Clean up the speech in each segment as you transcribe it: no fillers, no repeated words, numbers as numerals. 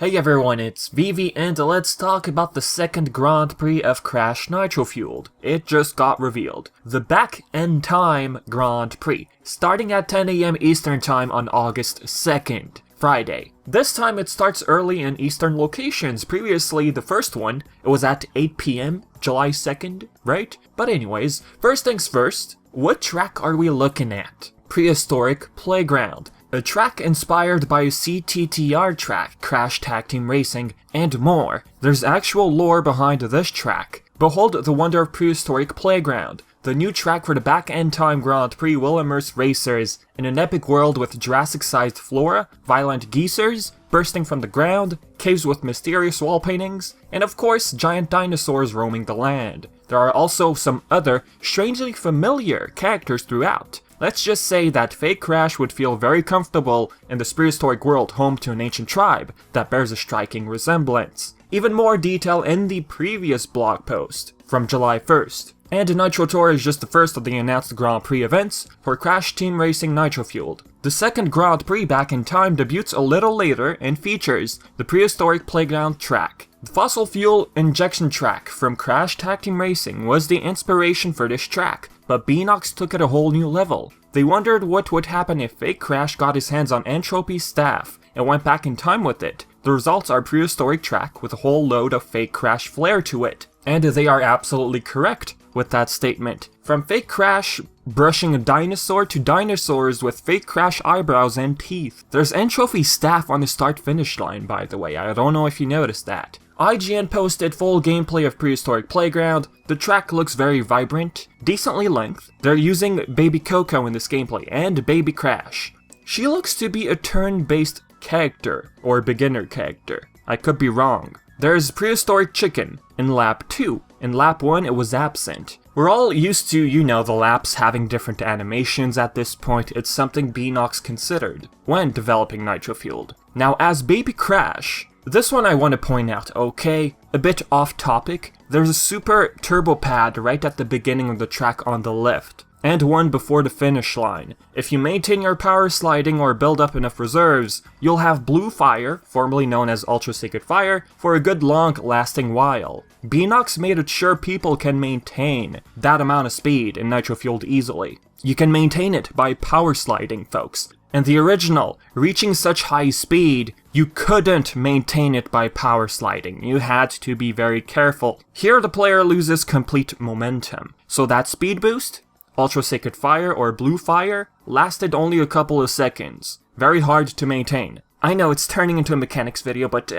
Hey everyone, it's Vivi and let's talk about the second Grand Prix of Crash Nitro-Fueled. It just got revealed. The back n.time Grand Prix, starting at 10 AM Eastern Time on August 2nd, Friday. This time it starts early in Eastern locations. Previously, the first one, it was at 8 PM, July 2nd, right? But anyways, first things first, what track are we looking at? Prehistoric Playground. A track inspired by a CTR track, Crash Tag Team Racing, and more. There's actual lore behind this track. Behold the wonder of Prehistoric Playground. The new track for the back n.time Grand Prix will immerse racers in an epic world with Jurassic-sized flora, violent geysers bursting from the ground, caves with mysterious wall paintings, and of course giant dinosaurs roaming the land. There are also some other, strangely familiar characters throughout. Let's just say that fake Crash would feel very comfortable in this prehistoric world home to an ancient tribe that bears a striking resemblance. Even more detail in the previous blog post from July 1st. And Nitro Tour is just the first of the announced Grand Prix events for Crash Team Racing Nitro-Fueled. The second Grand Prix back in time debuts a little later and features the Prehistoric Playground track. The fossil fuel injection track from Crash Tag Team Racing was the inspiration for this track, but Beanox took it a whole new level. They wondered what would happen if fake Crash got his hands on Entropy's staff and went back in time with it. The results are Prehistoric track with a whole load of fake Crash flair to it. And they are absolutely correct with that statement. From fake Crash brushing a dinosaur to dinosaurs with fake Crash eyebrows and teeth. There's Entropy's staff on the start-finish line, by the way. I don't know if you noticed that. IGN posted full gameplay of Prehistoric Playground. The track looks very vibrant, decently length. They're using Baby Coco in this gameplay, and Baby Crash. She looks to be a turn-based character, or beginner character. I could be wrong. There's Prehistoric Chicken in Lap 2. In Lap 1, it was absent. We're all used to, the laps having different animations at this point. It's something Beanox considered when developing Nitro-Fueled. Now, as Baby Crash, this one I want to point out, okay? A bit off topic. There's a super turbo pad right at the beginning of the track on the left, and one before the finish line. If you maintain your power sliding or build up enough reserves, you'll have blue fire, formerly known as Ultra Sacred Fire, for a good long lasting while. Beanox made it sure people can maintain that amount of speed in Nitro-Fueled easily. You can maintain it by power sliding, folks. In the original, reaching such high speed, you couldn't maintain it by power sliding. You had to be very careful. Here the player loses complete momentum. So that speed boost, Ultra Sacred Fire or Blue Fire, lasted only a couple of seconds. Very hard to maintain. I know it's turning into a mechanics video, but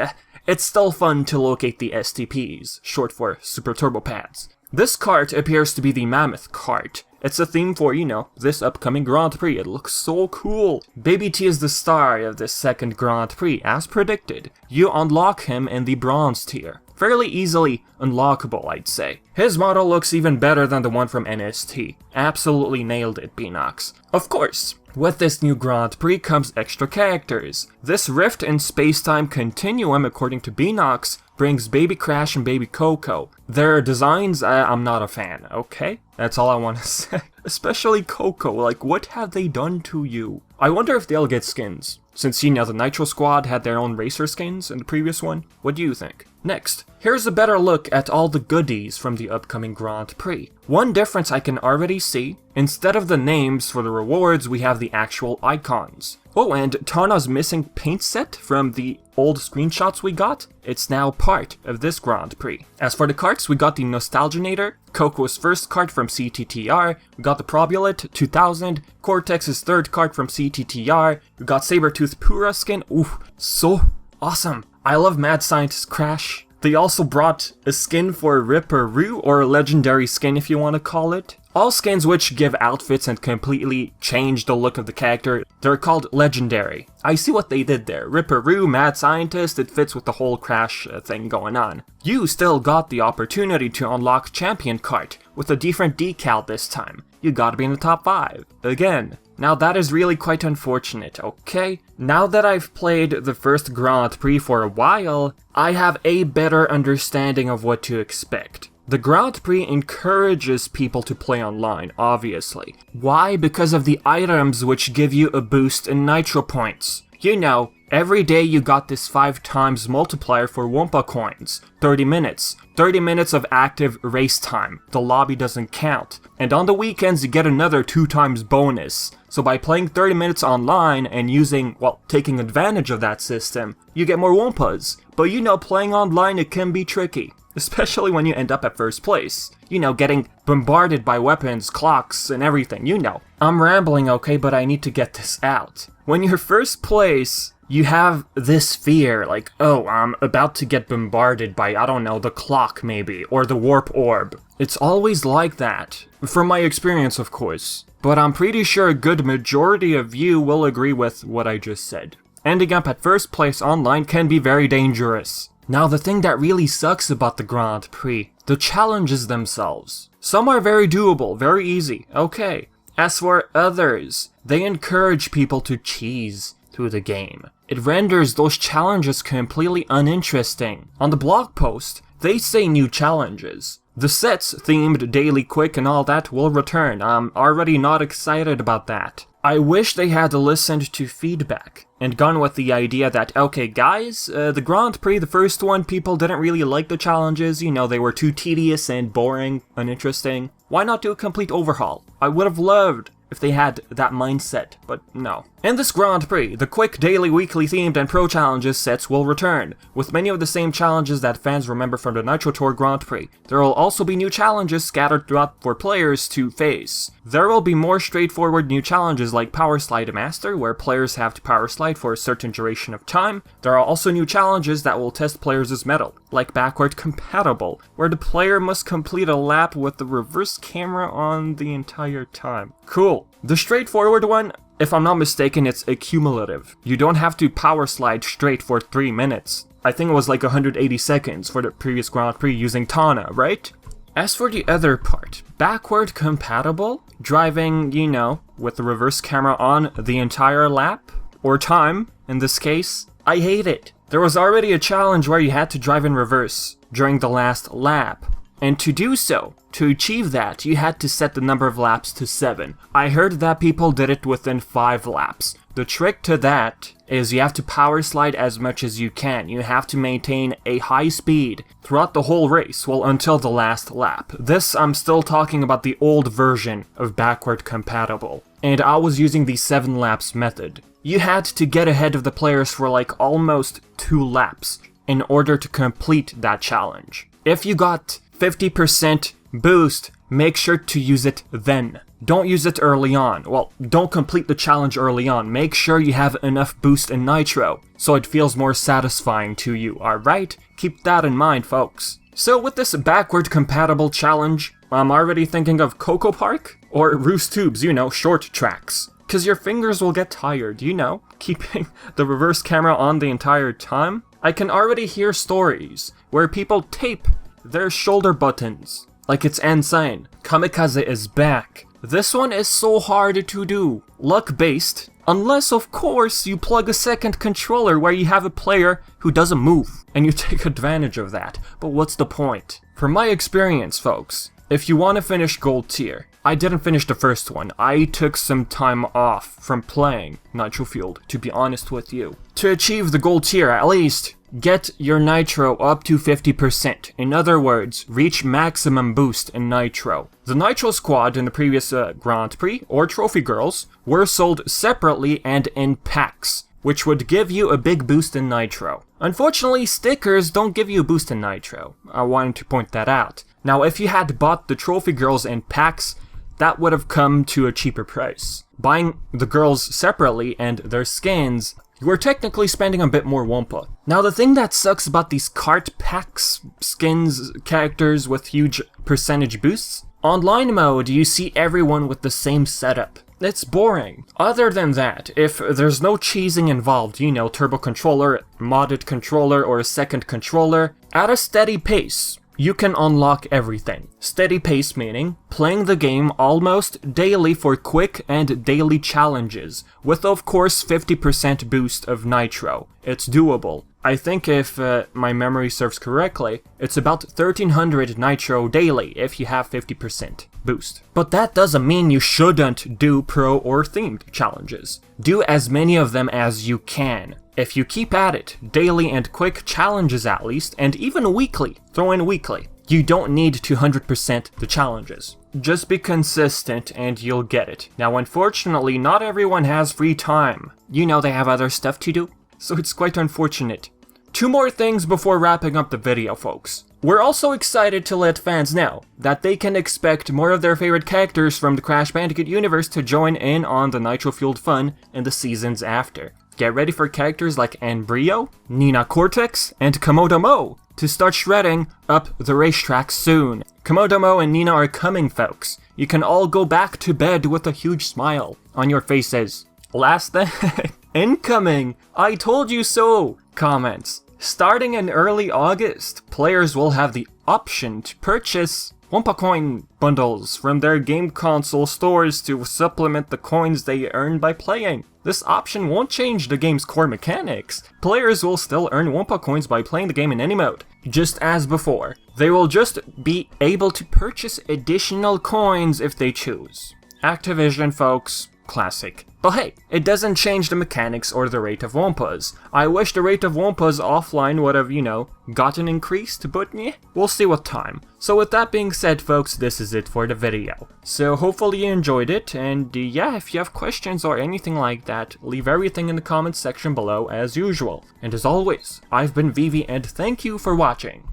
it's still fun to locate the STPs, short for Super Turbo Pads. This cart appears to be the Mammoth cart. It's a theme for, this upcoming Grand Prix. It looks so cool. Baby T is the star of this second Grand Prix, as predicted. You unlock him in the bronze tier. Fairly easily unlockable, I'd say. His model looks even better than the one from NST. Absolutely nailed it, Beanox. Of course, with this new Grand Prix comes extra characters. This rift in space-time continuum, according to Beanox, brings Baby Crash and Baby Coco. Their designs, I'm not a fan, okay? That's all I want to say. Especially Coco, like, what have they done to you? I wonder if they'll get skins. Since, the Nitro Squad had their own racer skins in the previous one. What do you think? Next, here's a better look at all the goodies from the upcoming Grand Prix. One difference I can already see, instead of the names for the rewards, we have the actual icons. Oh, and Tarna's missing paint set from the old screenshots we got, it's now part of this Grand Prix. As for the carts, we got the Nostalginator, Coco's first cart from CTTR, we got the Probulate 2000, Cortex's third cart from CTTR, we got Sabertooth Pura skin, ooh, so awesome. I love Mad Scientist Crash. They also brought a skin for Ripperoo, or a legendary skin if you want to call it. All skins which give outfits and completely change the look of the character, they're called legendary. I see what they did there. Ripperoo, Mad Scientist, it fits with the whole Crash thing going on. You still got the opportunity to unlock Champion Cart, with a different decal this time. You gotta be in the top 5. Again. Now that is really quite unfortunate, okay? Now that I've played the first Grand Prix for a while, I have a better understanding of what to expect. The Grand Prix encourages people to play online, obviously. Why? Because of the items which give you a boost in Nitro points. You know, Every day you got this 5 times multiplier for Wumpa coins. 30 minutes. 30 minutes of active race time. The lobby doesn't count. And on the weekends you get another 2 times bonus. So by playing 30 minutes online and taking advantage of that system, you get more Wumpas. But you know, playing online, it can be tricky. Especially when you end up at first place. You know, getting bombarded by weapons, clocks, and everything, you know. I'm rambling, okay, but I need to get this out. When you're first place, you have this fear, like, oh, I'm about to get bombarded by, I don't know, the clock maybe, or the warp orb. It's always like that, from my experience, of course. But I'm pretty sure a good majority of you will agree with what I just said. Ending up at first place online can be very dangerous. Now, the thing that really sucks about the Grand Prix, the challenges themselves. Some are very doable, very easy, okay. As for others, they encourage people to cheese through the game. It renders those challenges completely uninteresting. On the blog post, they say new challenges. The sets themed daily quick and all that will return. I'm already not excited about that. I wish they had listened to feedback and gone with the idea that, okay guys, the Grand Prix, the first one, people didn't really like the challenges, you know, they were too tedious and boring, uninteresting. Why not do a complete overhaul? I would have loved if they had that mindset, but no. In this Grand Prix, the quick daily, weekly themed and pro challenges sets will return, with many of the same challenges that fans remember from the Nitro Tour Grand Prix. There will also be new challenges scattered throughout for players to face. There will be more straightforward new challenges like Power Slide Master, where players have to power slide for a certain duration of time. There are also new challenges that will test players' mettle, like Backward Compatible, where the player must complete a lap with the reverse camera on the entire time. Cool. The straightforward one, if I'm not mistaken, it's accumulative. You don't have to power slide straight for 3 minutes. I think it was like 180 seconds for the previous Grand Prix using Tana, right? As for the other part, backward compatible, driving, you know, with the reverse camera on the entire lap, or time, in this case, I hate it. There was already a challenge where you had to drive in reverse during the last lap. And to do so, to achieve that, you had to set the number of laps to 7. I heard that people did it within 5 laps. The trick to that is you have to power slide as much as you can. You have to maintain a high speed throughout the whole race, well, until the last lap. This, I'm still talking about the old version of backward compatible. And I was using the 7 laps method. You had to get ahead of the players for like almost 2 laps in order to complete that challenge. If you got 50% boost, make sure to use it then. Don't use it early on. Well, don't complete the challenge early on. Make sure you have enough boost in Nitro, so it feels more satisfying to you, alright? Keep that in mind, folks. So with this backward compatible challenge, I'm already thinking of Coco Park or Roost Tubes, you know, short tracks. Cause your fingers will get tired, you know, keeping the reverse camera on the entire time. I can already hear stories where people tape their shoulder buttons like it's n.time. Kamikaze is back. This one is so hard to do. Luck-based, unless of course you plug a second controller where you have a player who doesn't move, and you take advantage of that. But what's the point? From my experience, folks, if you want to finish Gold Tier, I didn't finish the first one. I took some time off from playing Nitro-Fueled, to be honest with you. To achieve the Gold Tier, at least, get your Nitro up to 50%. In other words, reach maximum boost in Nitro. The Nitro Squad in the previous Grand Prix, or Trophy Girls, were sold separately and in packs, which would give you a big boost in Nitro. Unfortunately, stickers don't give you a boost in Nitro. I wanted to point that out. Now, if you had bought the Trophy Girls in packs, that would have come to a cheaper price. Buying the girls separately and their skins, you are technically spending a bit more Wumpa. Now, the thing that sucks about these cart packs, skins, characters with huge percentage boosts, online mode you see everyone with the same setup. It's boring. Other than that, if there's no cheesing involved, you know, turbo controller, modded controller, or a second controller, at a steady pace, you can unlock everything. Steady pace meaning playing the game almost daily for quick and daily challenges, with of course 50% boost of Nitro. It's doable. I think if my memory serves correctly, it's about 1300 Nitro daily if you have 50% boost. But that doesn't mean you shouldn't do pro or themed challenges. Do as many of them as you can. If you keep at it, daily and quick challenges at least, and even weekly, throw in weekly. You don't need to 100% the challenges. Just be consistent and you'll get it. Now unfortunately, not everyone has free time. You know they have other stuff to do, so it's quite unfortunate. 2 more things before wrapping up the video, folks. We're also excited to let fans know that they can expect more of their favorite characters from the Crash Bandicoot universe to join in on the Nitro-Fueled fun in the seasons after. Get ready for characters like Embryo, Nina Cortex, and Komodoe Moe to start shredding up the racetrack soon. Komodoe Moe and Nina are coming, folks. You can all go back to bed with a huge smile on your faces. Last thing, incoming, I told you so comments. Starting in early August, players will have the option to purchase Wumpa coin bundles from their game console stores to supplement the coins they earn by playing. This option won't change the game's core mechanics. Players will still earn Wumpa coins by playing the game in any mode, just as before. They will just be able to purchase additional coins if they choose. Activision, folks, classic. But hey, it doesn't change the mechanics or the rate of Wumpas. I wish the rate of Wumpas offline would have, gotten increased, but we'll see with time. So with that being said, folks, this is it for the video. So hopefully you enjoyed it, and yeah, if you have questions or anything like that, leave everything in the comments section below as usual. And as always, I've been Vivi, and thank you for watching.